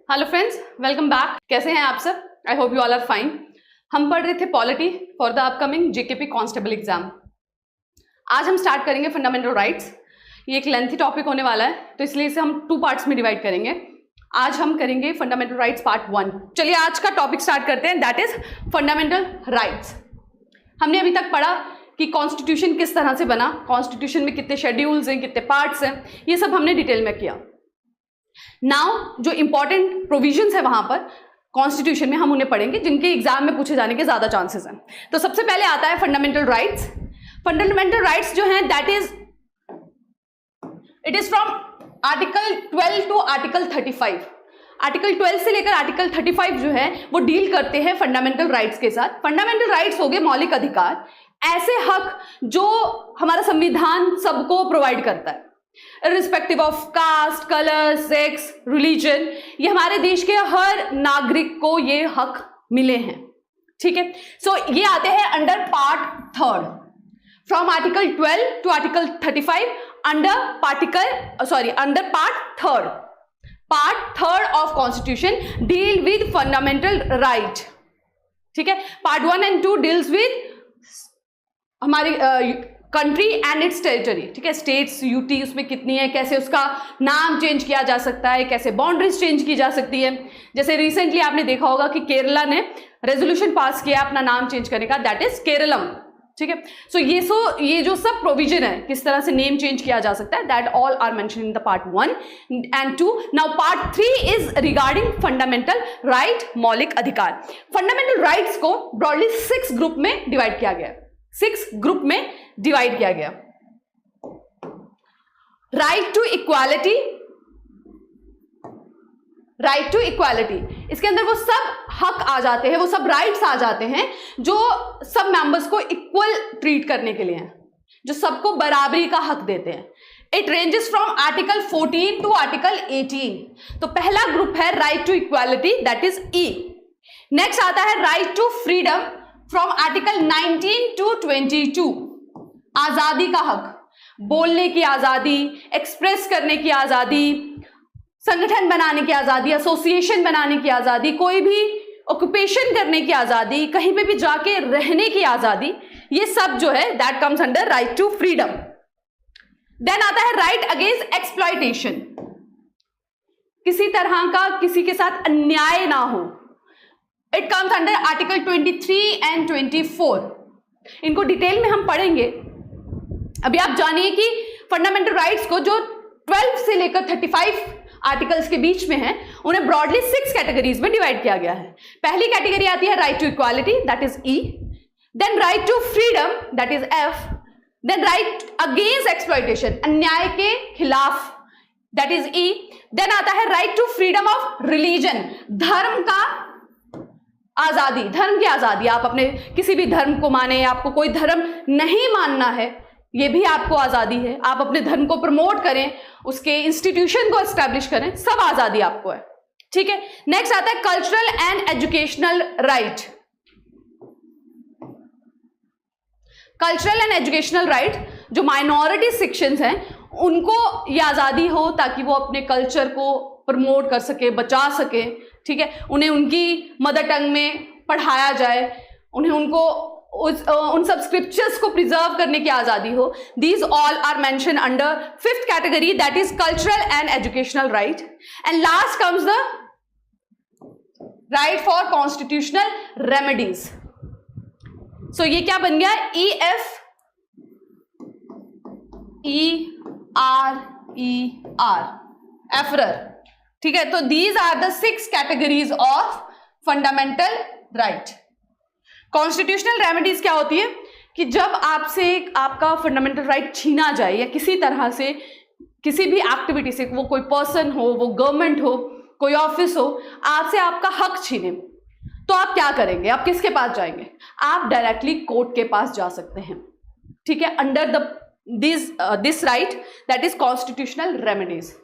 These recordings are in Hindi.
Hello friends, welcome back. कैसे हैं आप सब? I hope you all are fine. हम पढ़ रहे थे polity for the upcoming JKP constable exam. आज हम स्टार्ट करेंगे फंडामेंटल राइट्स। ये एक लेंथी टॉपिक होने वाला है, तो इसलिए इसे हम 2 पार्ट्स में डिवाइड करेंगे। आज हम करेंगे फंडामेंटल राइट्स पार्ट 1। चलिए आज का टॉपिक स्टार्ट करते हैं, दैट इज फंडामेंटल राइट्स। हमने अभी तक पढ़ा कि कॉन्स्टिट्यूशन किस तरह से बना, कॉन्स्टिट्यूशन में कितने शेड्यूल्स हैं, कितने पार्ट्स हैं, ये सब हमने डिटेल में किया। नाउ जो इंपॉर्टेंट प्रोविजंस है वहां पर कॉन्स्टिट्यूशन में, हम उन्हें पढ़ेंगे जिनके एग्जाम में पूछे जाने के ज्यादा चांसेस हैं। तो सबसे पहले आता है फंडामेंटल राइट्स। फंडामेंटल राइट्स जो हैं that is it is from article 12 to article 35। आर्टिकल 12 से लेकर आर्टिकल 35 जो है वो डील करते हैं फंडामेंटल राइट्स के साथ। फंडामेंटल राइट्स हो गए मौलिक अधिकार, ऐसे हक जो हमारा संविधान सबको प्रोवाइड करता है, irrespective of caste, colour, sex, religion. ये हमारे देश के हर नागरिक को ये हक मिले हैं। ठीक है, सो ये आते हैं under part 3 from article 12 to article 35 under part 3। Part 3 of constitution deal with fundamental right. ठीक है, पार्ट 1 एंड 2 डील्स विद हमारी कंट्री एंड इट्स टेरिटरी। ठीक है, स्टेट्स, यूटी उसमें कितनी है, कैसे उसका नाम चेंज किया जा सकता है, कैसे बाउंड्रीज चेंज की जा सकती है। जैसे रिसेंटली आपने देखा होगा कि केरला ने रेजोल्यूशन पास किया अपना नाम चेंज करने का, दैट इज केरलम। ठीक है, सो ये जो सब प्रोविजन है किस तरह से नेम चेंज किया जा सकता है, that all are mention in the part 1 and 2। Now part 3 is regarding fundamental right, मौलिक अधिकार। फंडामेंटल राइट्स को ब्रॉडली 6 ग्रुप में डिवाइड किया गया, 6 ग्रुप में डिवाइड किया गया। Right to equality, right to equality, इसके अंदर वो सब हक आ जाते हैं, वो सब राइट्स आ जाते हैं जो सब मेंबर्स को इक्वल ट्रीट करने के लिए हैं, जो सबको बराबरी का हक देते हैं। It ranges from article 14 to article 18। तो पहला ग्रुप है right to equality, that is E. Next आता है right to freedom from article 19 to 22। आजादी का हक, बोलने की आजादी, एक्सप्रेस करने की आजादी, संगठन बनाने की आजादी, एसोसिएशन बनाने की आजादी, कोई भी ऑक्यूपेशन करने की आजादी, कहीं पे भी जाके रहने की आजादी, ये सब जो है that comes under right to freedom. Then आता है राइट अगेंस्ट एक्सप्लॉयटेशन, किसी तरह का किसी के साथ अन्याय ना हो। It comes under article 23 and 24। इनको डिटेल में हम पढ़ेंगे। अभी आप जानिए कि फंडामेंटल राइट्स को जो 12 से लेकर 35 आर्टिकल्स के बीच में हैं, उन्हें ब्रॉडली 6 कैटेगरीज में डिवाइड किया गया है। पहली कैटेगरी आती है right to equality, that is E. Then right to freedom, that is F. Then right against exploitation, अन्याय के खिलाफ, दैट इज ई। देन आता है right to freedom of religion, धर्म का आजादी, धर्म की आजादी, आप अपने किसी भी धर्म को माने, आपको कोई धर्म नहीं मानना है, ये भी आपको आजादी है। आप अपने धर्म को प्रमोट करें, उसके इंस्टीट्यूशन को एस्टैब्लिश करें, सब आजादी आपको है। ठीक है, नेक्स्ट आता है cultural and educational right. Cultural and educational right, जो माइनॉरिटी सेक्शंस हैं उनको ये आजादी हो ताकि वो अपने कल्चर को प्रमोट कर सके, बचा सके। ठीक है, उन्हें उनकी मदर टंग में पढ़ाया जाए, उन्हें उन सब स्क्रिप्चर्स को प्रिजर्व करने की आजादी हो। These all are mention under 5th category, that is cultural and educational right. And last comes the right for constitutional remedies. So ये क्या बन गया, एफरर। ठीक है, तो these are the 6 categories of fundamental right. Constitutional remedies क्या होती है कि जब आपसे आपका फंडामेंटल राइट छीना जाए या किसी तरह से किसी भी एक्टिविटी से, वो कोई पर्सन हो, वो गवर्नमेंट हो, कोई ऑफिस हो, आपसे आपका हक छीने, तो आप क्या करेंगे, आप किसके पास जाएंगे? आप डायरेक्टली कोर्ट के पास जा सकते हैं। ठीक है, under this right, that is constitutional remedies.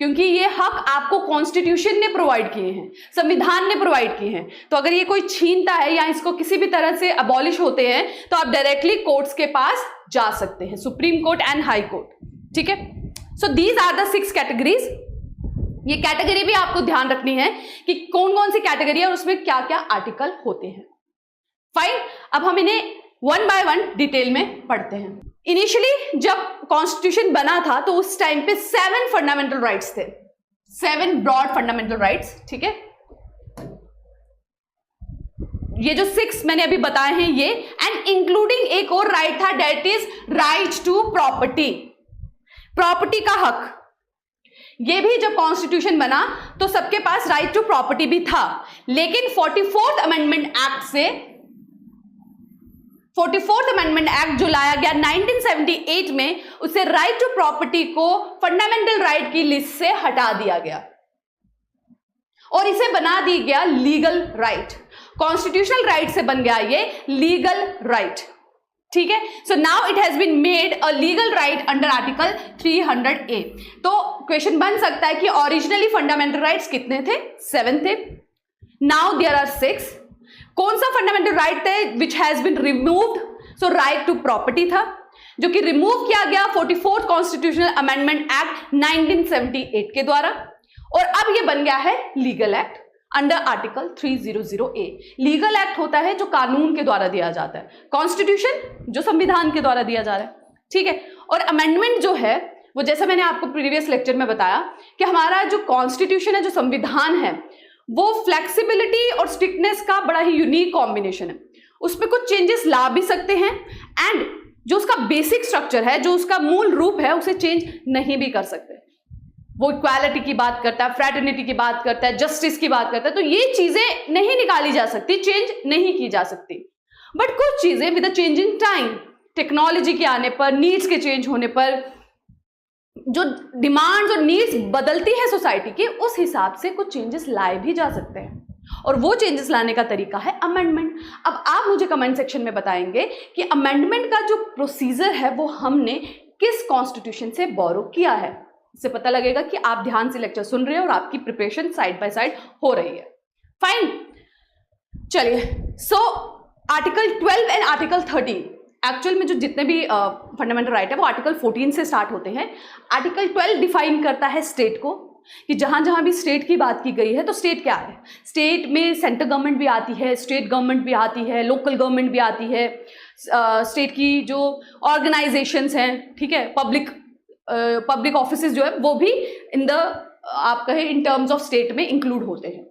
क्योंकि ये हक आपको कॉन्स्टिट्यूशन ने प्रोवाइड किए हैं, संविधान ने प्रोवाइड किए हैं। तो अगर ये कोई छीनता है या इसको किसी भी तरह से अबॉलिश होते हैं, तो आप डायरेक्टली कोर्ट्स के पास जा सकते हैं, Supreme Court and High Court. ठीक है, so these are the 6 categories ये कैटेगरी भी आपको ध्यान रखनी है कि कौन कौन सी कैटेगरी है और उसमें क्या क्या आर्टिकल होते हैं। फाइन, अब हम इन्हें वन बाय वन डिटेल में पढ़ते हैं। इनिशियली जब कॉन्स्टिट्यूशन बना था तो उस टाइम पे 7 फंडामेंटल राइट्स थे, 7 ब्रॉड फंडामेंटल राइट्स, ठीक है। ये जो 6 मैंने अभी बताए हैं ये, एंड इंक्लूडिंग एक और राइट था, that is right to property, property का हक। ये भी जब कॉन्स्टिट्यूशन बना तो सबके पास राइट टू प्रॉपर्टी भी था, लेकिन 44th अमेंडमेंट एक्ट से, 44th अमेंडमेंट एक्ट जो लाया गया 1978 में, उससे राइट टू प्रॉपर्टी को फंडामेंटल राइट की लिस्ट से हटा दिया गया और इसे बना दी गया लीगल राइट। कॉन्स्टिट्यूशनल राइट से बन गया ये लीगल राइट, ठीक है। So now it has been made a legal right under article 300A। तो क्वेश्चन बन सकता है कि ओरिजिनली फंडामेंटल राइट्स कितने थे? 7 थे। Now there are 6। कौन सा फंडामेंटल राइट थे which has been removed? So right to property था, जो कि रिमूव किया गया 44th कॉन्स्टिट्यूशनल अमेंडमेंट एक्ट 1978 के द्वारा, और अब ये बन गया है legal act under article 300A। Legal act होता है जो कानून के द्वारा दिया जाता है, कॉन्स्टिट्यूशन जो संविधान के द्वारा दिया जा रहा है, ठीक है। और अमेंडमेंट जो है वो, जैसा मैंने आपको प्रीवियस लेक्चर में बताया कि हमारा जो कॉन्स्टिट्यूशन है, जो संविधान है, वो फ्लेक्सिबिलिटी और स्ट्रिक्टनेस का बड़ा ही यूनिक कॉम्बिनेशन है। उसमें कुछ चेंजेस ला भी सकते हैं एंड जो उसका बेसिक स्ट्रक्चर है, जो उसका मूल रूप है, उसे चेंज नहीं भी कर सकते। वो इक्वालिटी की बात करता है, फ्रेटर्निटी की बात करता है, जस्टिस की बात करता है, तो ये चीजें नहीं निकाली जा सकती, चेंज नहीं की जा सकती। बट कुछ चीजें with a change in time, technology के आने पर, नीड्स के चेंज होने पर, जो डिमांड्स और नीड्स बदलती है सोसाइटी की, उस हिसाब से कुछ चेंजेस लाए भी जा सकते हैं, और वो चेंजेस लाने का तरीका है अमेंडमेंट। अब आप मुझे कमेंट सेक्शन में बताएंगे कि अमेंडमेंट का जो प्रोसीजर है वो हमने किस कॉन्स्टिट्यूशन से बोरो किया है। इससे पता लगेगा कि आप ध्यान से लेक्चर सुन रहे हैं और आपकी प्रिपरेशन साइड बाय साइड हो रही है। फाइन, चलिए। So article 12 and article 13, actual में जो जितने भी फंडामेंटल राइट है वो आर्टिकल 14 से स्टार्ट होते हैं। आर्टिकल 12 डिफाइन करता है स्टेट को, कि जहां जहां भी स्टेट की बात की गई है तो स्टेट क्या है। स्टेट में सेंट्रल गवर्नमेंट भी आती है, स्टेट गवर्नमेंट भी आती है, लोकल गवर्नमेंट भी आती है, स्टेट की जो ऑर्गेनाइजेशंस हैं, ठीक है, पब्लिक ऑफिसेज जो है वो भी इन द आप कहें इन टर्म्स ऑफ स्टेट में इंक्लूड होते हैं।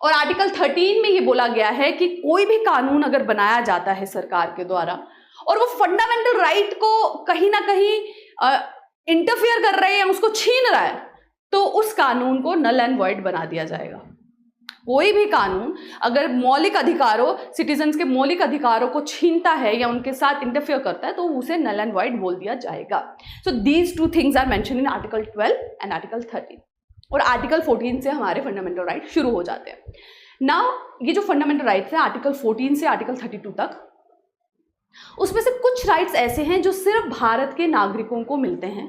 और आर्टिकल 13 में ये बोला गया है कि कोई भी कानून अगर बनाया जाता है सरकार के द्वारा और वो फंडामेंटल राइट को कहीं ना कहीं इंटरफियर कर रहा है या उसको छीन रहा है, तो उस कानून को नल एंड वॉइड बना दिया जाएगा। कोई भी कानून अगर मौलिक अधिकारों, सिटीजन्स के मौलिक अधिकारों को छीनता है या उनके साथ इंटरफियर करता है तो उसे नल एंड वॉइड बोल दिया जाएगा। So these 2 things are mention in article 12 and article 13। और आर्टिकल 14 से हमारे फंडामेंटल राइट शुरू हो जाते हैं। नाउ ये जो फंडामेंटल राइट्स हैं आर्टिकल 14 से आर्टिकल 32 तक, उसमें से कुछ राइट्स ऐसे हैं जो सिर्फ भारत के नागरिकों को मिलते हैं,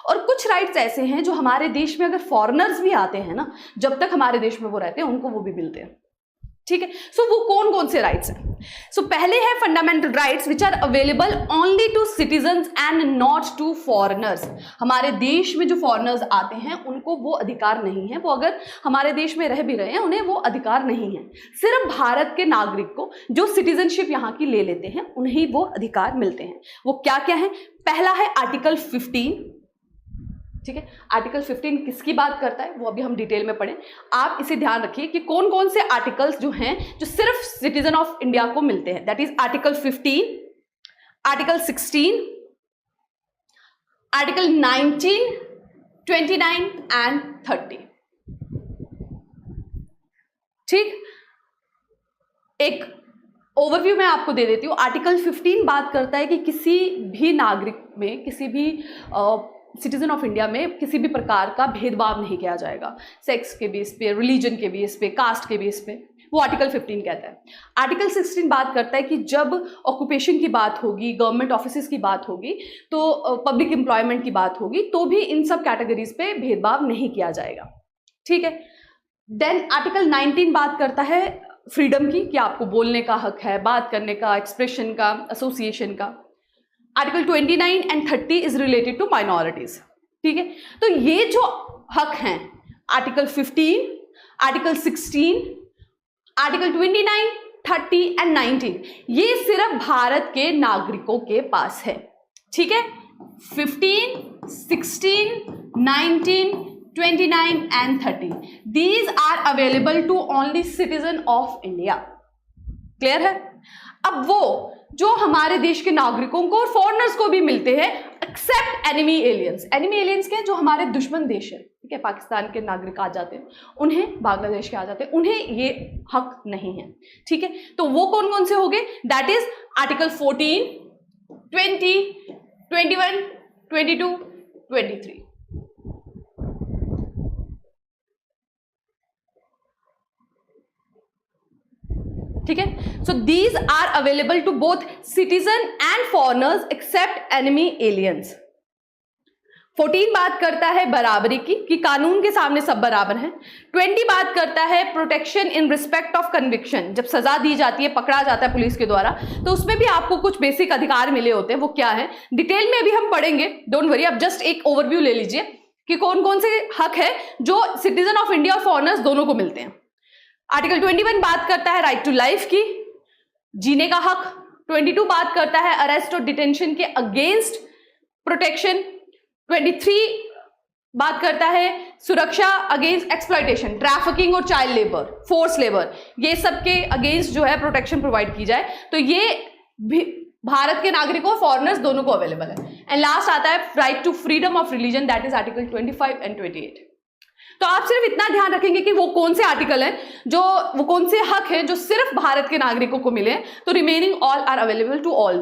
और कुछ राइट्स ऐसे हैं जो हमारे देश में अगर फॉरेनर्स भी आते हैं ना, जब तक हमारे देश में वो रहते हैं उनको वो भी मिलते हैं, ठीक है। सो वो कौन कौन से राइट्स हैं? सो पहले है fundamental rights which are available only to citizens and not to foreigners. हमारे देश में जो फॉरेनर्स आते हैं उनको वो अधिकार नहीं है, वो अगर हमारे देश में रह भी रहे हैं उन्हें वो अधिकार नहीं है। सिर्फ भारत के नागरिक को जो सिटीजनशिप यहाँ की ले लेते हैं उन्हें वो अधिकार मिलते हैं। वो क्या क्या है? पहला है आर्टिकल 15, ठीक है। आर्टिकल 15 किसकी बात करता है वो अभी हम डिटेल में पढ़ें। आप इसे ध्यान रखिए कि कौन कौन से आर्टिकल्स जो हैं जो सिर्फ सिटीजन ऑफ इंडिया को मिलते हैं। That is article 15, article 16, article 19, 29 and 30। ठीक, एक ओवरव्यू मैं आपको दे देती हूँ। आर्टिकल 15 बात करता है कि किसी भी नागरिक में, किसी भी सिटीजन ऑफ इंडिया में किसी भी प्रकार का भेदभाव नहीं किया जाएगा, सेक्स के बेस पे, रिलीजन के बेस पे, कास्ट के बेस पे, वो आर्टिकल 15 कहता है। आर्टिकल 16 बात करता है कि जब ऑक्यूपेशन की बात होगी, गवर्नमेंट ऑफिसेज की बात होगी, तो पब्लिक एम्प्लॉयमेंट की बात होगी, तो भी इन सब कैटेगरीज पे भेदभाव नहीं किया जाएगा, ठीक है। देन आर्टिकल 19 बात करता है फ्रीडम की, कि आपको बोलने का हक है, बात करने का, एक्सप्रेशन का, एसोसिएशन का। Article 29 and 30 is related to minorities, ठीक है। तो ये जो हक हैं आर्टिकल 15, आर्टिकल 16, आर्टिकल 29, 30 एंड 19, ये सिर्फ भारत के नागरिकों के पास है। ठीक है, 15, 16, 19, 29 and 30, these are available to only citizen of India. Clear है? अब वो जो हमारे देश के नागरिकों को और फॉरेनर्स को भी मिलते हैं, except enemy aliens. Enemy aliens क्या है? जो हमारे दुश्मन देश है, ठीक है, पाकिस्तान के नागरिक आ जाते हैं, उन्हें, बांग्लादेश के आ जाते हैं, उन्हें ये हक नहीं है। ठीक है, तो वो कौन कौन से हो गए? That is article 14, 20, 21, 22, 23। ठीक है, so these are available to both citizen and foreigners except enemy aliens. 14 बात करता है बराबरी की, कि कानून के सामने सब बराबर हैं। 20 बात करता है protection in respect of conviction, जब सजा दी जाती है, पकड़ा जाता है पुलिस के द्वारा, तो उसमें भी आपको कुछ बेसिक अधिकार मिले होते हैं। वो क्या है डिटेल में अभी हम पढ़ेंगे, डोंट वरी। अब जस्ट एक ओवरव्यू ले लीजिए कि कौन कौन से हक है जो सिटीजन ऑफ इंडिया और फॉरेनर्स दोनों को मिलते हैं। आर्टिकल 21 बात करता है राइट टू लाइफ की, जीने का हक। 22 बात करता है अरेस्ट और डिटेंशन के अगेंस्ट प्रोटेक्शन। 23 बात करता है सुरक्षा अगेंस्ट एक्सप्लॉयटेशन, ट्रैफिकिंग और चाइल्ड लेबर, फोर्स लेबर, ये सब के अगेंस्ट जो है प्रोटेक्शन प्रोवाइड की जाए। तो ये भी भारत के नागरिकों और फॉरेनर्स दोनों को अवेलेबल है। एंड लास्ट आता है right to freedom of religion, that is article 25 and 28। तो आप सिर्फ इतना ध्यान रखेंगे कि वो कौन से आर्टिकल हैं, जो वो कौन से हक हैं जो सिर्फ भारत के नागरिकों को मिले, तो remaining all are available to all.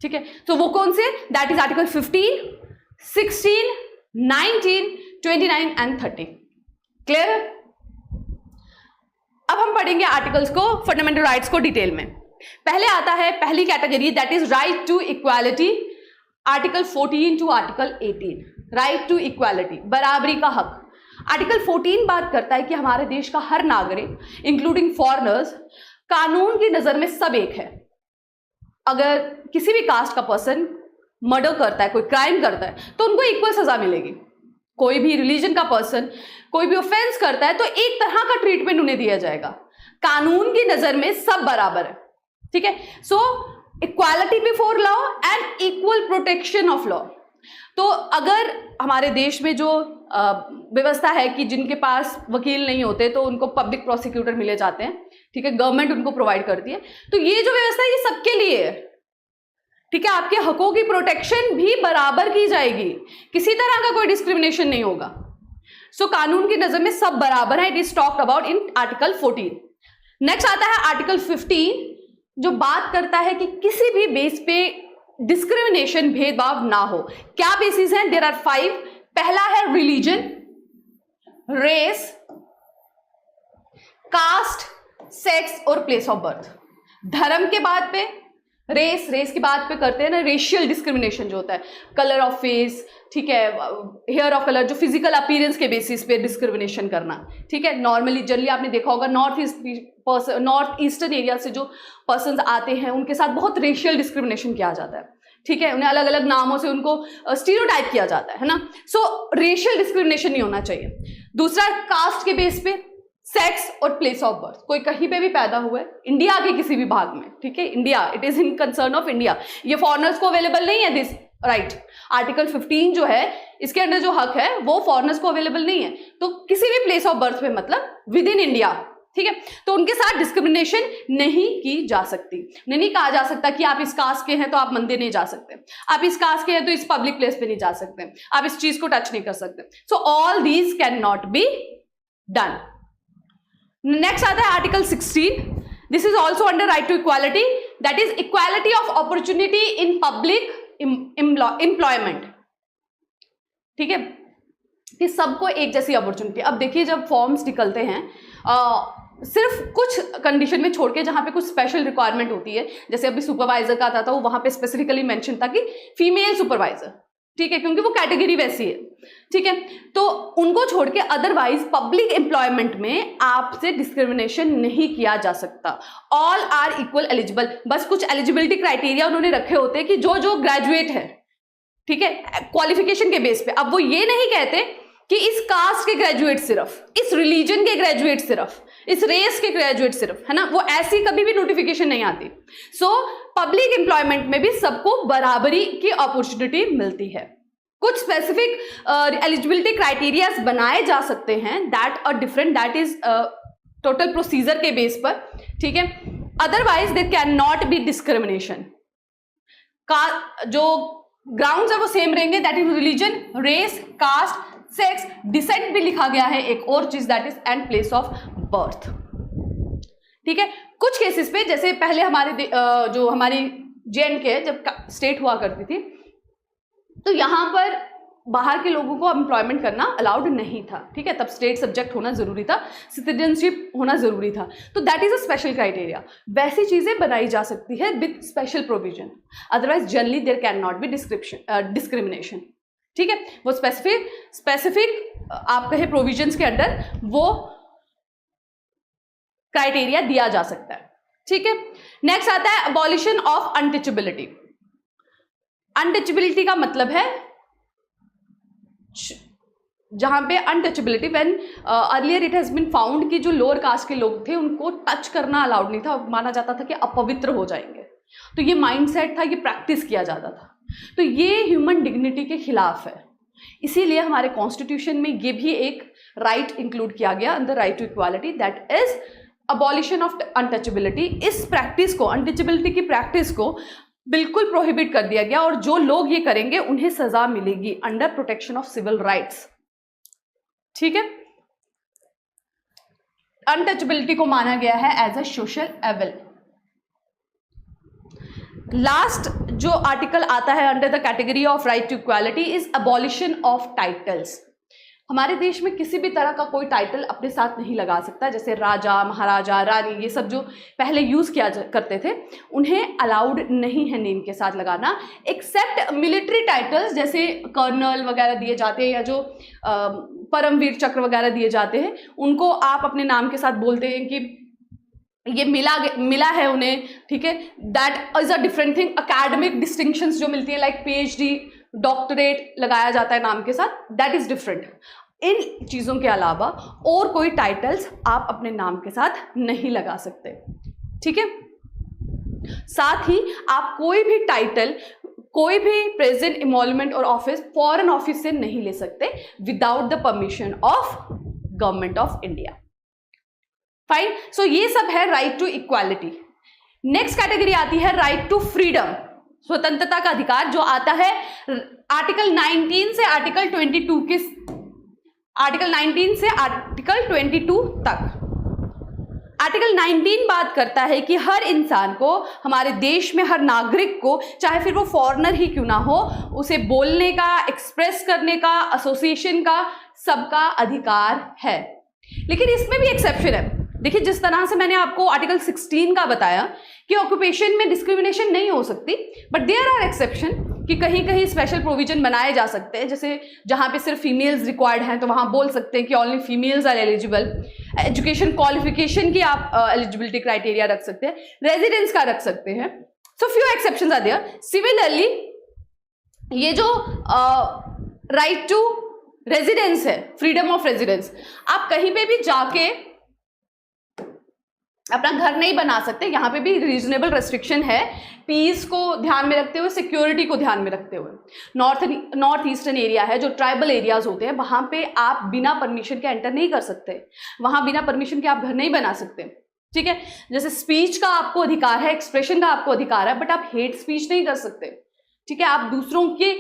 ठीक है, तो वो कौन से? That is article 15, 16, 19, 29 and 30। Clear है? अब हम पढ़ेंगे आर्टिकल्स को, फंडामेंटल राइट्स को डिटेल में। पहले आता है पहली category, that is right to equality, article 14 to article 18। Right to equality, बराबरी का हक। आर्टिकल 14 बात करता है कि हमारे देश का हर नागरिक इंक्लूडिंग फॉरेनर्स कानून की नजर में सब एक है। अगर किसी भी कास्ट का पर्सन मर्डर करता है, कोई क्राइम करता है, तो उनको इक्वल सजा मिलेगी। कोई भी रिलीजन का पर्सन कोई भी ऑफेंस करता है तो एक तरह का ट्रीटमेंट उन्हें दिया जाएगा। कानून की नजर में सब बराबर है। ठीक है, सो equality before law and equal protection of law. तो अगर हमारे देश में जो व्यवस्था है कि जिनके पास वकील नहीं होते तो उनको पब्लिक प्रोसिक्यूटर मिले जाते हैं, ठीक है, गवर्नमेंट उनको प्रोवाइड करती है, तो ये जो व्यवस्था है ये सबके लिए है। ठीक है, आपके हकों की प्रोटेक्शन भी बराबर की जाएगी, किसी तरह का कोई डिस्क्रिमिनेशन नहीं होगा। सो कानून की नजर में सब बराबर है। It is talked about in article 14। Next आता है आर्टिकल 15, जो बात करता है कि किसी भी बेस पे डिस्क्रिमिनेशन, भेदभाव ना हो। क्या बेसिस हैं? There are 5। पहला है रिलीजन, रेस, कास्ट, सेक्स और प्लेस ऑफ बर्थ। धर्म के बाद पे रेस की बात पे करते हैं ना, रेशियल डिस्क्रिमिनेशन जो होता है, कलर ऑफ फेस, ठीक है, हेयर ऑफ कलर, जो फिजिकल अपीयरेंस के बेसिस पे डिस्क्रिमिनेशन करना। ठीक है, नॉर्मली जनरली आपने देखा होगा नॉर्थ ईस्टर्न एरिया से जो पर्सन्स आते हैं उनके साथ बहुत रेशियल डिस्क्रिमिनेशन किया जाता है। ठीक है, उन्हें अलग अलग नामों से उनको स्टीरियोटाइप किया जाता है ना। सो रेशियल डिस्क्रिमिनेशन नहीं होना चाहिए। दूसरा, कास्ट के बेस पे, सेक्स और प्लेस ऑफ बर्थ। कोई कहीं पे भी पैदा हुआ है, इंडिया के किसी भी भाग में, ठीक है, India, it is in concern of India, ये फॉरेनर्स को अवेलेबल नहीं है दिस राइट। आर्टिकल 15 जो है इसके अंदर जो हक है वो फॉरेनर्स को अवेलेबल नहीं है। तो किसी भी प्लेस ऑफ बर्थ पे, मतलब विद इन इंडिया, ठीक है, तो उनके साथ डिस्क्रिमिनेशन नहीं की जा सकती। नहीं कहा जा सकता कि आप इस कास्ट के हैं तो आप मंदिर नहीं जा सकते, आप इस कास्ट के हैं तो इस पब्लिक प्लेस पे नहीं जा सकते, आप इस चीज को टच नहीं कर सकते। So all these can not be done. Next आता है article 16। This is also under right to equality, that is equality of opportunity in public employment. ठीक है, कि सबको एक जैसी अपॉर्चुनिटी। अब देखिए, जब फॉर्म्स निकलते हैं सिर्फ कुछ कंडीशन में छोड़ के, जहां पे कुछ स्पेशल रिक्वायरमेंट होती है, जैसे अभी सुपरवाइजर का था तो वहां पे स्पेसिफिकली मेंशन था कि फीमेल सुपरवाइजर, ठीक है, क्योंकि वो कैटेगरी वैसी है। ठीक है, तो उनको छोड़ के अदरवाइज पब्लिक एम्प्लॉयमेंट में आपसे डिस्क्रिमिनेशन नहीं किया जा सकता। All are equal eligible. बस कुछ एलिजिबिलिटी क्राइटेरिया उन्होंने रखे होते हैं कि जो जो ग्रेजुएट है, ठीक है, क्वालिफिकेशन के बेस पे। अब वो ये नहीं कहते कि इस कास्ट के ग्रेजुएट सिर्फ, इस रिलीजन के ग्रेजुएट सिर्फ, इस रेस के ग्रेजुएट सिर्फ, है ना, वो ऐसी कभी भी नोटिफिकेशन नहीं आती। सो पब्लिक एम्प्लॉयमेंट में भी सबको बराबरी की अपॉर्चुनिटी मिलती है। कुछ स्पेसिफिक एलिजिबिलिटी क्राइटेरियाज बनाए जा सकते हैं, दैट इज टोटल प्रोसीजर के बेस पर, ठीक है। Otherwise there can not be discrimination का जो ग्राउंड्स है वो सेम रहेंगे, that is religion, race, caste, sex, descent भी लिखा गया है एक और चीज, that is and place of birth, ठीक है। कुछ केसेस पे जैसे पहले हमारे जो हमारी J&K जब स्टेट हुआ करती थी तो यहां पर बाहर के लोगों को एम्प्लॉयमेंट करना अलाउड नहीं था, ठीक है। तब स्टेट सब्जेक्ट होना जरूरी था, सिटीजनशिप होना जरूरी था, तो that is a special criteria. वैसी चीजें बनाई जा सकती है with special provision, otherwise generally there can not be discrimination, ठीक है। वो स्पेसिफिक आप कहे प्रोविजंस के अंडर वो क्राइटेरिया दिया जा सकता है, ठीक है। नेक्स्ट आता है अबॉलिशन ऑफ अनटचेबिलिटी। अनटचेबिलिटी का मतलब है जहां पे untouchability, when earlier it has been found कि जो लोअर कास्ट के लोग थे उनको टच करना अलाउड नहीं था, माना जाता था कि अपवित्र हो जाएंगे, तो ये माइंडसेट था, ये प्रैक्टिस किया जाता था, तो ये ह्यूमन डिग्निटी के खिलाफ है। इसीलिए हमारे कॉन्स्टिट्यूशन में ये भी एक राइट इंक्लूड किया गया under right to equality, that is abolition of untouchability. इस प्रैक्टिस को, अनटचेबिलिटी की प्रैक्टिस को बिल्कुल प्रोहिबिट कर दिया गया, और जो लोग ये करेंगे उन्हें सजा मिलेगी under protection of civil rights, ठीक है। अनटचेबिलिटी को माना गया है as a social evil. Last जो आर्टिकल आता है under the category of right to equality is abolition of titles. हमारे देश में किसी भी तरह का कोई टाइटल अपने साथ नहीं लगा सकता, जैसे राजा, महाराजा, रानी, ये सब जो पहले यूज किया करते थे उन्हें अलाउड नहीं है नेम के साथ लगाना, एक्सेप्ट मिलिट्री टाइटल्स जैसे कर्नल वगैरह दिए जाते हैं, या जो परमवीर चक्र वगैरह दिए जाते हैं, उनको आप अपने नाम के साथ बोलते हैं कि ये मिला है उन्हें, ठीक है। That is a different thing. Academic distinctions जो मिलती है लाइक PhD, डॉक्टरेट लगाया जाता है नाम के साथ, दैट इज डिफरेंट। इन चीजों के अलावा और कोई टाइटल्स आप अपने नाम के साथ नहीं लगा सकते, ठीक है। साथ ही आप कोई भी टाइटल, कोई भी प्रेजेंट एमोलमेंट और ऑफिस फॉरेन ऑफिस से नहीं ले सकते without the permission of government of India. Fine, so ये सब है right to equality. Next category आती है राइट टू फ्रीडम, स्वतंत्रता का अधिकार, जो आता है आर्टिकल 19 से आर्टिकल 22 के, आर्टिकल 19 से आर्टिकल 22 तक। आर्टिकल 19 बात करता है कि हर इंसान को, हमारे देश में हर नागरिक को, चाहे फिर वो फॉरेनर ही क्यों ना हो, उसे बोलने का, एक्सप्रेस करने का, एसोसिएशन का, सबका अधिकार है। लेकिन इसमें भी एक्सेप्शन है। देखिए, जिस तरह से मैंने आपको आर्टिकल 16 का बताया कि ऑक्यूपेशन में डिस्क्रिमिनेशन नहीं हो सकती, बट देयर आर एक्सेप्शन कि कहीं कहीं स्पेशल प्रोविजन बनाए जा सकते हैं, जैसे जहां पे सिर्फ फीमेल्स रिक्वायर्ड हैं तो वहां बोल सकते हैं कि only females are eligible. Education qualification की आप एलिजिबिलिटी क्राइटेरिया रख सकते हैं, रेजिडेंस का रख सकते हैं। So few exceptions are there. Similarly ये जो राइट टू रेजिडेंस है, फ्रीडम ऑफ रेजिडेंस, आप कहीं पे भी जाके अपना घर नहीं बना सकते, यहाँ पे भी रीजनेबल रेस्ट्रिक्शन है, पीस को ध्यान में रखते हुए, सिक्योरिटी को ध्यान में रखते हुए। नॉर्थ ईस्टर्न एरिया है, जो ट्राइबल एरियाज होते हैं, वहां पे आप बिना परमिशन के एंटर नहीं कर सकते, वहां बिना परमिशन के आप घर नहीं बना सकते, ठीक है। जैसे स्पीच का आपको अधिकार है, एक्सप्रेशन का आपको अधिकार है, बट आप हेट स्पीच नहीं कर सकते, ठीक है। आप दूसरों के,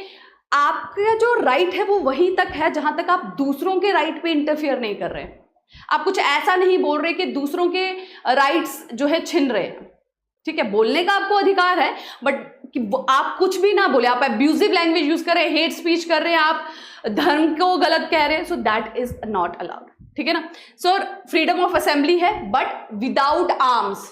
आपका जो राइट है वो वहीं तक है जहां तक आप दूसरों के राइट पे इंटरफियर नहीं कर रहे हैं। आप कुछ ऐसा नहीं बोल रहे कि दूसरों के राइट्स जो है छिन रहे हैं, ठीक है। बोलने का आपको अधिकार है, बट आप कुछ भी ना बोले, आप अब्यूजिव लैंग्वेज यूज कर रहे हैं, हेट स्पीच कर रहे हैं, आप धर्म को गलत कह रहे हैं, so that is not allowed, ठीक है ना। सो फ्रीडम ऑफ असेंबली है, बट विदाउट आर्म्स।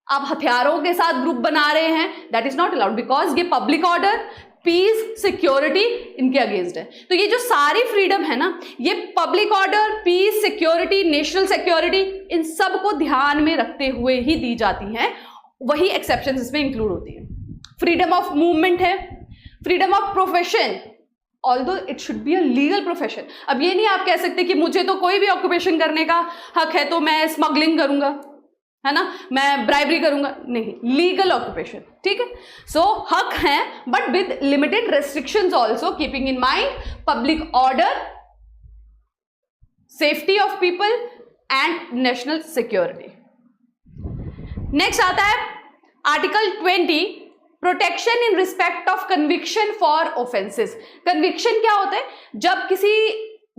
आप हथियारों के साथ ग्रुप बना रहे हैं, that is not allowed, because ये पब्लिक ऑर्डर, पीस, सिक्योरिटी इनके अगेंस्ट है। तो ये जो सारी फ्रीडम है ना, ये public order, peace, security, national security, इन सब को ध्यान में रखते हुए ही दी जाती हैं, वही एक्सेप्शंस इसमें इंक्लूड होती है। फ्रीडम ऑफ मूवमेंट है, freedom of profession, although it should be a legal profession. अब ये नहीं आप कह सकते कि मुझे तो कोई भी ऑक्यूपेशन करने का हक है, तो मैं स्मगलिंग करूंगा, है ना, मैं ब्राइबरी करूंगा, नहीं, लीगल ऑक्यूपेशन, ठीक है। सो हक है but with limited restrictions also, keeping in mind public order, safety of people and national security. Next आता है article 20, protection in respect of conviction for offences. Conviction क्या होता है? जब किसी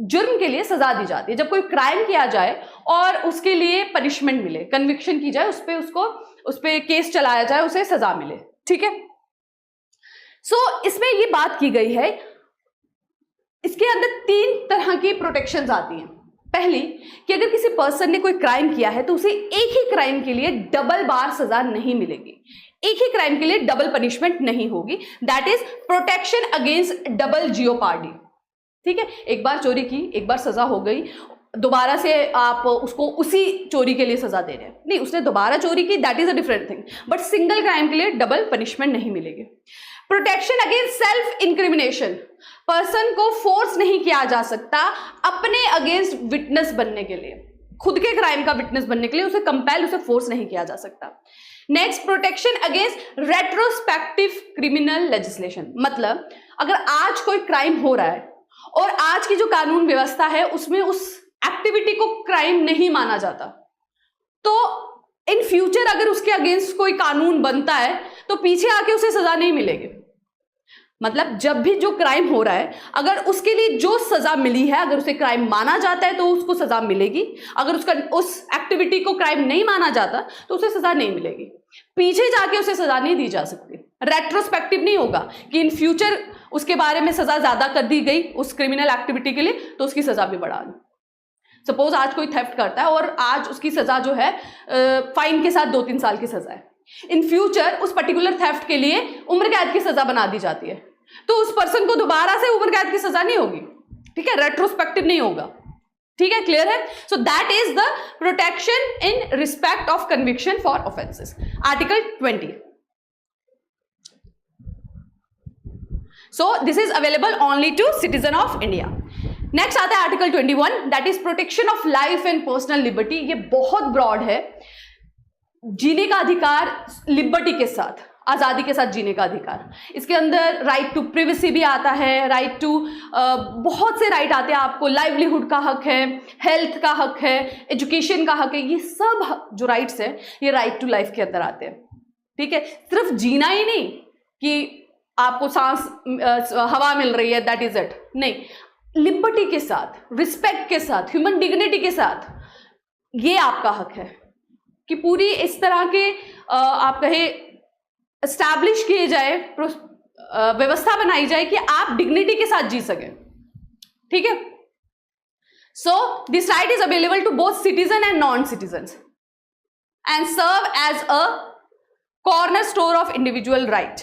जुर्म के लिए सजा दी जाती है, जब कोई क्राइम किया जाए और उसके लिए पनिशमेंट मिले, कन्विक्शन की जाए, उस पे केस चलाया जाए, उसे सजा मिले, ठीक है। सो इसमें ये बात की गई है, इसके अंदर 3 तरह की प्रोटेक्शंस आती हैं। पहली कि अगर किसी पर्सन ने कोई क्राइम किया है तो उसे एक ही क्राइम के लिए डबल बार सजा नहीं मिलेगी, एक ही क्राइम के लिए डबल पनिशमेंट नहीं होगी, that is protection against double jeopardy, ठीक है। एक बार चोरी की, एक बार सजा हो गई, दोबारा से आप उसको उसी चोरी के लिए सजा दे रहे हैं, नहीं, उसने दोबारा चोरी की, that is a different thing, but single crime के लिए डबल पनिशमेंट नहीं मिलेगी। Protection against self incrimination, person को फोर्स नहीं किया जा सकता अपने अगेंस्ट विटनेस बनने के लिए, खुद के क्राइम का विटनेस बनने के लिए उसे कंपेल, उसे फोर्स नहीं किया जा सकता। Next, protection against retrospective criminal legislation, मतलब अगर आज कोई क्राइम हो रहा है और आज की जो कानून व्यवस्था है उसमें उस एक्टिविटी को क्राइम नहीं माना जाता, तो इन फ्यूचर अगर उसके अगेंस्ट कोई कानून बनता है तो पीछे आके उसे सजा नहीं मिलेगी। मतलब जब भी जो क्राइम हो रहा है, अगर उसके लिए जो सजा मिली है, अगर उसे क्राइम माना जाता है तो उसको सजा मिलेगी, अगर उसका उस एक्टिविटी को क्राइम नहीं माना जाता तो उसे सजा नहीं मिलेगी, पीछे जाके उसे सजा नहीं दी जा सकती। रेट्रोस्पेक्टिव नहीं होगा कि इन फ्यूचर उसके बारे में सजा ज्यादा कर दी गई उस क्रिमिनल एक्टिविटी के लिए तो उसकी सजा भी बढ़ा दी। सपोज आज कोई थेफ्ट करता है और आज उसकी सजा जो है फाइन के साथ 2-3 साल की सजा है, इन फ्यूचर उस पर्टिकुलर थेफ्ट के लिए उम्र कैद की सजा बना दी जाती है, तो उस पर्सन को दोबारा से उम्र कैद की सजा नहीं होगी, ठीक है, रेट्रोस्पेक्टिव नहीं होगा, ठीक है, क्लियर है। So that is the protection in respect of conviction for offences, article 20। So this is available only to citizen of India. Next आता है article 21, that is protection of life and personal liberty. ये बहुत ब्रॉड है, जीने का अधिकार, लिबर्टी के साथ, आज़ादी के साथ जीने का अधिकार। इसके अंदर राइट टू प्रिवेसी भी आता है, राइट टू बहुत से राइट आते हैं आपको, लाइवलीहुड का हक है, हेल्थ का हक है, एजुकेशन का हक है, ये सब जो राइट्स है ये राइट टू लाइफ के अंदर आते हैं, ठीक है। सिर्फ जीना ही नहीं कि आपको सांस हवा मिल रही है, दैट इज इट, नहीं, लिबर्टी के साथ, रिस्पेक्ट के साथ, ह्यूमन डिग्निटी के साथ, ये आपका हक है कि पूरी इस तरह के आप कहे एस्टैब्लिश किए जाए, व्यवस्था बनाई जाए कि आप डिग्निटी के साथ जी सकें, ठीक है। So this right is available to both citizen and non citizens and serve as a corner store of individual right.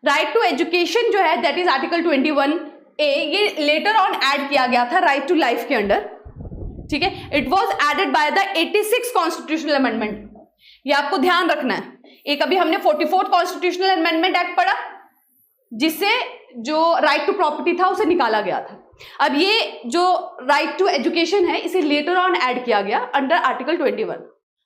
Right to education जो है दैट इज आर्टिकल 21A, ये लेटर ऑन ऐड किया गया था राइट टू लाइफ के अंडर, ठीक है। It was added by the 86 constitutional amendment, ये आपको ध्यान रखना है। एक अभी हमने 44th कॉन्स्टिट्यूशनल अमेंडमेंट एक्ट पढ़ा जिससे जो राइट टू प्रॉपर्टी था उसे निकाला गया था। अब ये जो राइट टू एजुकेशन है इसे लेटर ऑन ऐड किया गया under article 21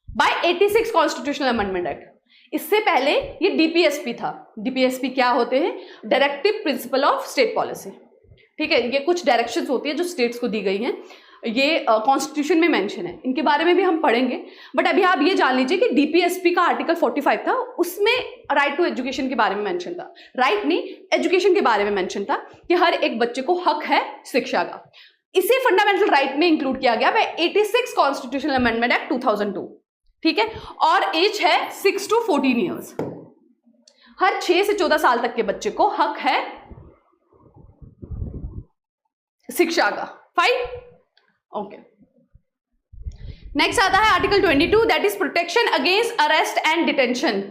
by 86 constitutional amendment act. इससे पहले ये डीपीएसपी था। डीपीएसपी क्या होते हैं? Directive principle of state policy, ठीक है। ये कुछ डायरेक्शंस होती है जो स्टेट्स को दी गई हैं, ये कॉन्स्टिट्यूशन में मेंशन है, इनके बारे में भी हम पढ़ेंगे। बट अभी आप ये जान लीजिए कि डीपीएसपी का आर्टिकल 45 था, उसमें राइट टू एजुकेशन के बारे में मेंशन था, राइट नहीं, एजुकेशन के बारे में मेंशन था कि हर एक बच्चे को हक है शिक्षा का। इसे फंडामेंटल राइट में इंक्लूड किया गया बाय 86 कॉन्स्टिट्यूशनल अमेंडमेंट एक्ट 2002, ठीक है। और एज है 6 to 14 ईयर्स। हर 6 से 14 साल तक के बच्चे को हक है शिक्षा का। Fine, okay. नेक्स्ट आता है article 22, that is protection against arrest and detention.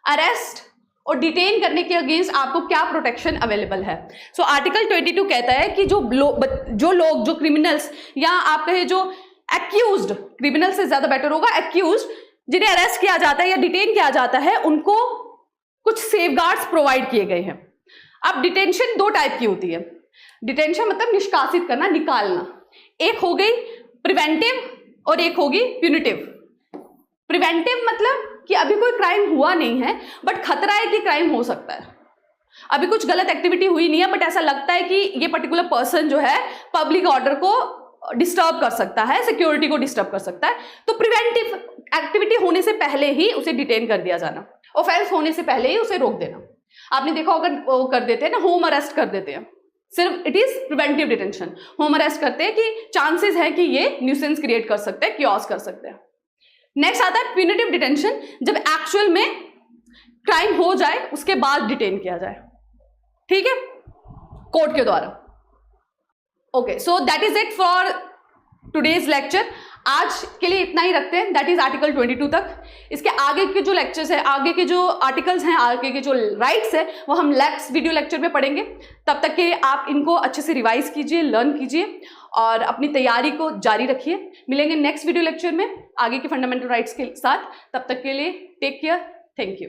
Arrest और डिटेन करने के अगेंस्ट आपको क्या प्रोटेक्शन अवेलेबल है? सो आर्टिकल 22 कहता है कि जो लोग जो क्रिमिनल्स या आप कहे जो एक्यूज्ड, क्रिमिनल से ज्यादा बेटर होगा एक्यूज्ड, जिन्हें अरेस्ट किया जाता है या डिटेन किया जाता है, उनको कुछ सेफगार्ड्स प्रोवाइड किए गए हैं। अब डिटेंशन 2 टाइप की होती है। डिटेंशन मतलब निष्कासित करना, निकालना। एक हो गई प्रिवेंटिव और एक होगी प्यूनिटिव। प्रिवेंटिव मतलब कि अभी कोई क्राइम हुआ नहीं है बट खतरा है कि क्राइम हो सकता है। अभी कुछ गलत एक्टिविटी हुई नहीं है बट ऐसा लगता है कि ये पर्टिकुलर पर्सन जो है पब्लिक ऑर्डर को डिस्टर्ब कर सकता है, सिक्योरिटी को डिस्टर्ब कर सकता है, तो प्रिवेंटिव एक्टिविटी होने से पहले ही उसे डिटेन कर दिया जाना, ऑफेंस होने से पहले ही उसे रोक देना। आपने देखा होगा वो कर देते हैं ना, होम अरेस्ट कर देते हैं, सिर्फ it is preventive detention. Home arrest करते हैं कि चांसेस है कि ये न्यूसेंस क्रिएट कर सकते हैं, क्योस कर सकते हैं। नेक्स्ट आता है प्यूनिटिव डिटेंशन, जब एक्चुअल में क्राइम हो जाए उसके बाद डिटेन किया जाए, ठीक है, कोर्ट के द्वारा। Okay, so that is it for today's lecture. आज के लिए इतना ही रखते हैं, दैट इज आर्टिकल 22 तक। इसके आगे के जो लेक्चर्स है, आगे के जो आर्टिकल्स हैं, आगे के जो राइट्स है, वो हम नेक्स्ट वीडियो लेक्चर में पढ़ेंगे। तब तक के आप इनको अच्छे से रिवाइज कीजिए, लर्न कीजिए और अपनी तैयारी को जारी रखिए। मिलेंगे नेक्स्ट वीडियो लेक्चर में आगे के फंडामेंटल राइट्स के साथ। तब तक के लिए टेक केयर, थैंक यू।